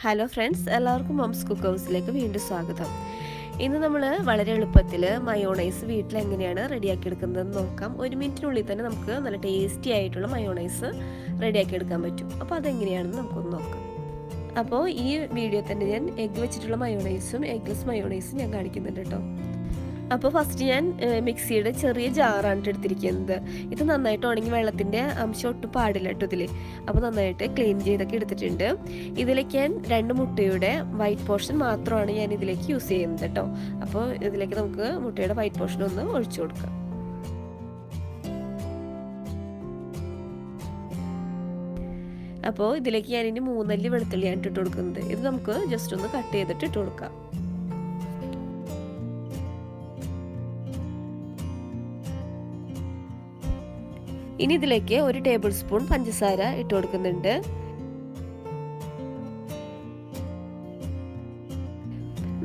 Hello friends, എല്ലാവർക്കും moms cook ഹൗസിലേക്ക് വീണ്ടും സ്വാഗതം. ഇന്ന് നമ്മൾ വളരെ എളുപ്പത്തിൽ മയോണൈസ് വീട്ടിൽ എങ്ങനെയാണ് റെഡിയാക്കി എടുക്കുന്നതെന്ന് നോക്കാം. 1 മിനിറ്റിനുള്ളിൽ തന്നെ നമുക്ക് നല്ല ടേസ്റ്റി ആയിട്ടുള്ള മയോണൈസ് റെഡിയാക്കി എടുക്കാൻ പറ്റും. അപ്പോൾ അതെങ്ങനെയാണെന്ന് നമുക്കൊന്ന് നോക്കാം. അപ്പോൾ ഈ വീഡിയോ തന്നെ ഞാൻ എഗ്ഗ് വെച്ചിട്ടുള്ള മയോണൈസും എഗ്ഗ്ലെസ് മയോണൈസും ഞാൻ കാണിക്കുന്നുണ്ട് കേട്ടോ. അപ്പോൾ ഫസ്റ്റ് ഞാൻ മിക്സിയുടെ ചെറിയ ജാറാണ് എടുത്തിരിക്കുന്നത്. ഇത് നന്നായിട്ട് ഉണങ്ങി വെള്ളത്തിൻ്റെ അംശം ഒട്ടും പാടില്ല കേട്ടോ ഇതിൽ. അപ്പോൾ നന്നായിട്ട് ക്ലീൻ ചെയ്തൊക്കെ എടുത്തിട്ടുണ്ട്. ഇതിലേക്ക് ഞാൻ 2 മുട്ടയുടെ വൈറ്റ് പോർഷൻ മാത്രമാണ് ഞാൻ ഇതിലേക്ക് യൂസ് ചെയ്യുന്നത് കേട്ടോ. അപ്പോൾ ഇതിലേക്ക് നമുക്ക് മുട്ടയുടെ വൈറ്റ് പോർഷൻ ഒന്ന് ഒഴിച്ചു കൊടുക്കാം. അപ്പോൾ ഇതിലേക്ക് ഞാനിനി 3 അല്ലി വെളുത്തുള്ളിയാണ് ഇട്ട് കൊടുക്കുന്നത്. ഇത് നമുക്ക് ജസ്റ്റ് ഒന്ന് കട്ട് ചെയ്തിട്ട് ഇട്ട് കൊടുക്കാം. ഇനി ഇതിലേക്ക് 1 ടേബിൾ സ്പൂൺ പഞ്ചസാര ഇട്ട് കൊടുക്കുന്നുണ്ട്.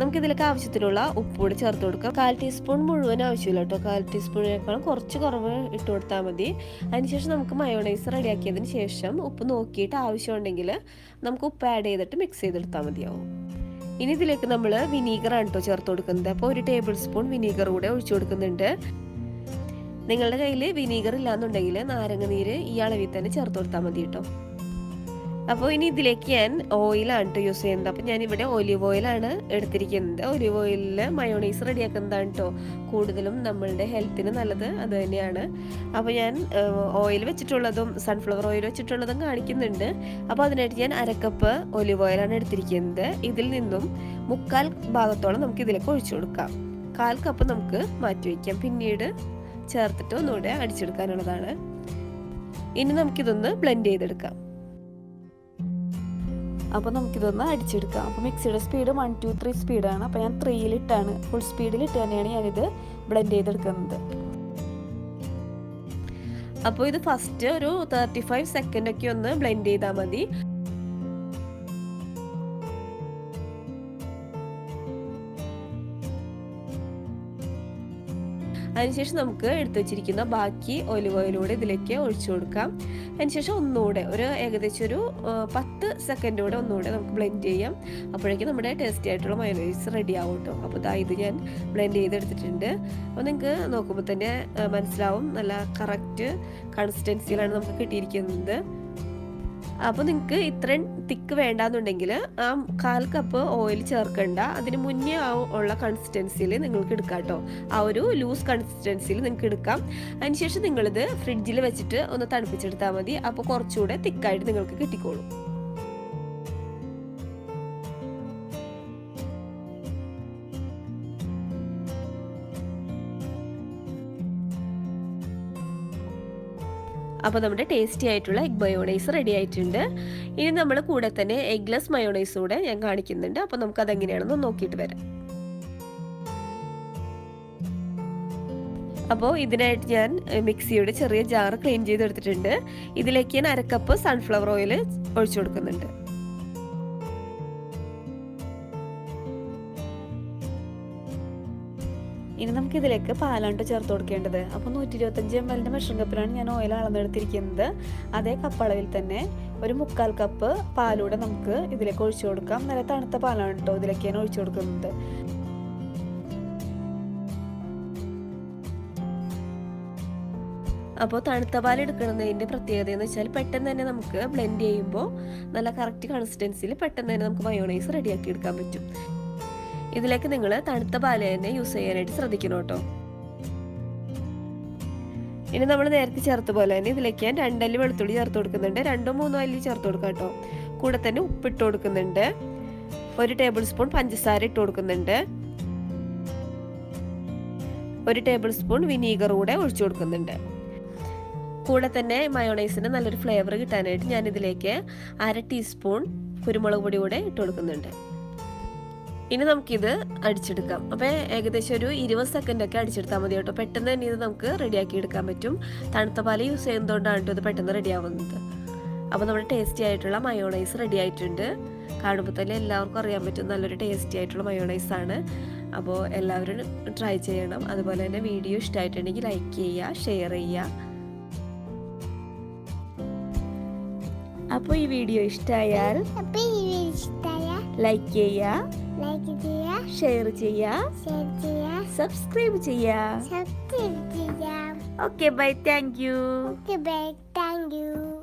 നമുക്കിതിലേക്ക് ആവശ്യത്തിനുള്ള ഉപ്പ് കൂടി ചേർത്ത് കൊടുക്കാം. 1/4 ടീസ്പൂൺ മുഴുവൻ ആവശ്യമില്ല കേട്ടോ. 1/4 ടീസ്പൂണിനേക്കാളും കുറച്ച് കുറവ് ഇട്ട് കൊടുത്താൽ മതി. അതിനുശേഷം നമുക്ക് മയോണൈസ് റെഡിയാക്കിയതിന് ശേഷം ഉപ്പ് നോക്കിയിട്ട് ആവശ്യമുണ്ടെങ്കിൽ നമുക്ക് ഉപ്പ് ആഡ് ചെയ്തിട്ട് മിക്സ് ചെയ്തെടുത്താൽ മതിയാവും. ഇനി ഇതിലേക്ക് നമ്മൾ വിനീഗറാണ് കേട്ടോ ചേർത്ത് കൊടുക്കുന്നത്. അപ്പോൾ 1 ടേബിൾ സ്പൂൺ വിനീഗർ കൂടെ ഒഴിച്ചു കൊടുക്കുന്നുണ്ട്. നിങ്ങളുടെ കയ്യിൽ വിനീഗർ ഇല്ലാന്നുണ്ടെങ്കിൽ നാരങ്ങ നീര് ഈ അളവിൽ തന്നെ ചേർത്ത് കൊടുത്താൽ മതി കേട്ടോ. അപ്പോൾ ഇനി ഇതിലേക്ക് ഞാൻ ഓയിലാണ് യൂസ് ചെയ്യുന്നത്. അപ്പോൾ ഞാനിവിടെ ഒലിവ് ഓയിലാണ് എടുത്തിരിക്കുന്നത്. ഒലിവ് ഓയിലിൽ മയോണൈസ് റെഡിയാക്കുന്നതാണ് കേട്ടോ കൂടുതലും നമ്മളുടെ ഹെൽത്തിന് നല്ലത്, അത് തന്നെയാണ്. അപ്പോൾ ഞാൻ ഓയിൽ വെച്ചിട്ടുള്ളതും സൺഫ്ലവർ ഓയിൽ വെച്ചിട്ടുള്ളതും കാണിക്കുന്നുണ്ട്. അപ്പോൾ അതിനായിട്ട് ഞാൻ 1/2 കപ്പ് ഒലിവ് ഓയിലാണ് എടുത്തിരിക്കുന്നത്. ഇതിൽ നിന്നും 1/4 ഭാഗത്തോളം നമുക്ക് ഇതിലേക്ക് ഒഴിച്ചു കൊടുക്കാം. 1/4 കപ്പ് നമുക്ക് മാറ്റി വയ്ക്കാം, പിന്നീട് ചേർത്തിട്ട് ഒന്നുകൂടെ അടിച്ചെടുക്കാനുള്ളതാണ്. ഇനി നമുക്കിതൊന്ന് ബ്ലെൻഡ് ചെയ്തെടുക്കാം. അപ്പോൾ നമുക്കിതൊന്ന് അടിച്ചെടുക്കാം. അപ്പോൾ മിക്സിയുടെ സ്പീഡ് 1 2 3 സ്പീഡാണ്. അപ്പോൾ ഞാൻ 3-ലിട്ടാണ്, ഫുൾ സ്പീഡിലിട്ട് തന്നെയാണ് ഞാനിത് ബ്ലെൻഡ് ചെയ്തെടുക്കുന്നത്. അപ്പോൾ ഇത് ഫസ്റ്റ് ഒരു 35 സെക്കൻഡ് ഒക്കെ ഒന്ന് ബ്ലെൻഡ് ചെയ്താൽ മതി. അതിനുശേഷം നമുക്ക് എടുത്തു വെച്ചിരിക്കുന്ന ബാക്കി ഒലിവ് ഓയിലൂടെ ഇതിലേക്ക് ഒഴിച്ചു കൊടുക്കാം. അതിനുശേഷം ഒന്നുകൂടെ ഏകദേശം ഒരു 10 സെക്കൻഡ് കൂടെ ഒന്നുകൂടെ നമുക്ക് ബ്ലെൻഡ് ചെയ്യാം. അപ്പോഴേക്കും നമ്മുടെ ടേസ്റ്റി ആയിട്ടുള്ള മയോണൈസ് റെഡി ആവും കേട്ടോ. അപ്പോൾ ഇത് ഞാൻ ബ്ലെൻഡ് ചെയ്തെടുത്തിട്ടുണ്ട്. അപ്പോൾ നിങ്ങൾക്ക് നോക്കുമ്പോൾ തന്നെ മനസ്സിലാവും നല്ല കറക്റ്റ് കൺസിസ്റ്റൻസിയിലാണ് നമുക്ക് കിട്ടിയിരിക്കുന്നത്. അപ്പോൾ നിങ്ങൾക്ക് ഇത്രയും തിക്ക് വേണ്ടാന്നുണ്ടെങ്കിൽ 1/4 കപ്പ് ഓയിൽ ചേർക്കണ്ട, അതിന് മുന്നേ ഉള്ള കൺസിസ്റ്റൻസിയിൽ നിങ്ങൾക്ക് എടുക്കാം കേട്ടോ. ആ ഒരു ലൂസ് കൺസിസ്റ്റൻസിയിൽ നിങ്ങൾക്ക് എടുക്കാം. അതിനുശേഷം നിങ്ങളിത് ഫ്രിഡ്ജിൽ വെച്ചിട്ട് ഒന്ന് തണുപ്പിച്ചെടുത്താൽ മതി. അപ്പോൾ കുറച്ചുകൂടെ തിക്കായിട്ട് നിങ്ങൾക്ക് കിട്ടിക്കോളും. അപ്പോൾ നമ്മുടെ ടേസ്റ്റി ആയിട്ടുള്ള എഗ് മയോണൈസ് റെഡി ആയിട്ടുണ്ട്. ഇനി നമ്മൾ കൂടെ തന്നെ എഗ്ഗ്ലെസ് മയോണൈസ് കൂടെ ഞാൻ കാണിക്കുന്നുണ്ട്. അപ്പോൾ നമുക്ക് അതെങ്ങനെയാണെന്ന് നോക്കിയിട്ട് വരാം. അപ്പോൾ ഇതിനായിട്ട് ഞാൻ മിക്സിയുടെ ചെറിയ ജാർ ക്ലീൻ ചെയ്തെടുത്തിട്ടുണ്ട്. ഇതിലേക്ക് ഞാൻ 1/2 കപ്പ് സൺഫ്ലവർ ഓയിൽ ഒഴിച്ചു കൊടുക്കുന്നുണ്ട്. ഇനി നമുക്കിതിലേക്ക് പാലാണ് ചേർത്ത് കൊടുക്കേണ്ടത്. അപ്പോൾ 125 ml മെഷറിംഗ് കപ്പിലാണ് ഞാൻ ഓയിൽ അളന്നെടുത്തിരിക്കുന്നത്. അതേ കപ്പ് അളവിൽ തന്നെ ഒരു 1/4 കപ്പ് പാലൂടെ നമുക്ക് ഇതിലേക്ക് ഒഴിച്ചു കൊടുക്കാം. നല്ല തണുത്ത പാലാണ് കേട്ടോ ഇതിലേക്ക് ഞാൻ ഒഴിച്ചു കൊടുക്കുന്നത്. അപ്പോൾ തണുത്ത പാൽ എടുക്കുന്നതിൻ്റെ പ്രത്യേകത എന്ന് വെച്ചാൽ പെട്ടെന്ന് തന്നെ നമുക്ക് ബ്ലെൻഡ് ചെയ്യുമ്പോൾ നല്ല കറക്റ്റ് കൺസിസ്റ്റൻസിയിൽ പെട്ടെന്ന് തന്നെ നമുക്ക് മയോണൈസ് റെഡിയാക്കി എടുക്കാൻ പറ്റും. ഇതിലേക്ക് നിങ്ങൾ തണുത്ത പാൽ തന്നെ യൂസ് ചെയ്യാനായിട്ട് ശ്രദ്ധിക്കണം കേട്ടോ. ഇനി നമ്മൾ നേരത്തെ ചേർത്ത പോലെ തന്നെ ഇതിലേക്ക് ഞാൻ 2 അല്ലി വെളുത്തുള്ളി ചേർത്ത് കൊടുക്കുന്നുണ്ട്. 2 3 അല്ലി ചേർത്ത് കൊടുക്കാം കേട്ടോ. കൂടെ തന്നെ ഉപ്പിട്ട് കൊടുക്കുന്നുണ്ട്. 1 ടേബിൾ സ്പൂൺ പഞ്ചസാര ഇട്ട് കൊടുക്കുന്നുണ്ട്. 1 ടേബിൾ സ്പൂൺ വിനീഗർ കൂടെ ഒഴിച്ചു കൊടുക്കുന്നുണ്ട്. കൂടെ തന്നെ മയോണൈസിന് നല്ലൊരു ഫ്ലേവർ കിട്ടാനായിട്ട് ഞാൻ ഇതിലേക്ക് 1/2 ടീസ്പൂൺ കുരുമുളക് പൊടി കൂടെ ഇട്ട് കൊടുക്കുന്നുണ്ട്. ഇനി നമുക്കിത് അടിച്ചെടുക്കാം. അപ്പോൾ ഏകദേശം ഒരു 20 സെക്കൻഡ് ഒക്കെ അടിച്ചെടുത്താൽ മതി കേട്ടോ. പെട്ടെന്ന് തന്നെ ഇത് നമുക്ക് റെഡിയാക്കി എടുക്കാൻ പറ്റും. തണുത്ത പാൽ യൂസ് ചെയ്യുന്നതുകൊണ്ടാണ് കേട്ടോ ഇത് പെട്ടെന്ന് റെഡി ആവുന്നത്. അപ്പോൾ നമ്മുടെ ടേസ്റ്റി ആയിട്ടുള്ള മയോണൈസ് റെഡി ആയിട്ടുണ്ട്. കാണുമ്പോൾ തന്നെ എല്ലാവർക്കും അറിയാൻ പറ്റും നല്ലൊരു ടേസ്റ്റി ആയിട്ടുള്ള മയോണൈസാണ്. അപ്പോൾ എല്ലാവരും ട്രൈ ചെയ്യണം. അതുപോലെ തന്നെ വീഡിയോ ഇഷ്ടമായിട്ടുണ്ടെങ്കിൽ ലൈക്ക് ചെയ്യുക, ഷെയർ ചെയ്യുക. അപ്പോൾ ഈ വീഡിയോ ഇഷ്ടമായാൽ ലൈക്ക് ചെയ്യുക, ലൈക്ക് ചെയ്യുക, ഷെയർ ചെയ്യുക, ഷെയർ ചെയ്യുക, സബ്സ്ക്രൈബ് ചെയ്യുക. സബ്സ്ക്രൈബ് ചെയ്യാം. Okay bye, thank you. Okay bye, thank you.